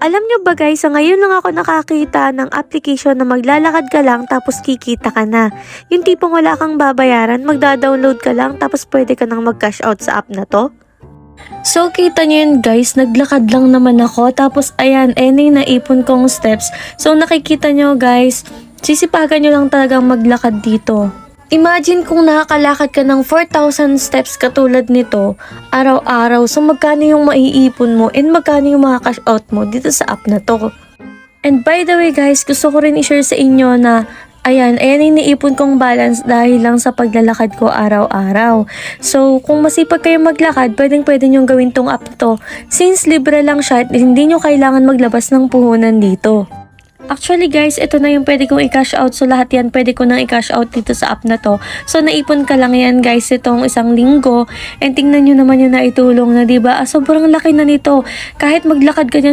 Alam nyo ba guys, sa ngayon lang ako nakakita ng application na maglalakad ka lang tapos kikita ka na. Yung tipong wala kang babayaran, magda-download ka lang tapos pwede ka nang mag-cash out sa app na to. So, kita nyo yun guys, naglakad lang naman ako. Tapos, ayan, any naipon kong steps. So, nakikita nyo guys, sisipagan nyo lang talagang maglakad dito. Imagine kung nakakalakad ka ng 4,000 steps katulad nito, araw-araw. So, magkano yung maiipon mo and magkano yung cash out mo dito sa app na to. And by the way guys, gusto ko rin i-share sa inyo na ayan iniipon kong balance dahil lang sa paglalakad ko araw-araw. So, kung masipag kayo maglakad, pwedeng-pwede nyo gawin tong app to. Since libre lang siya, hindi nyo kailangan maglabas ng puhunan dito. Actually guys, ito na yung pwede kong i-cash out. So, lahat yan pwede ko nang i-cash out dito sa app na to. So, naipon ka lang yan guys itong isang linggo. And tingnan nyo naman yung naitulong na, diba? Sobrang laki na nito. Kahit maglakad ka dyan sa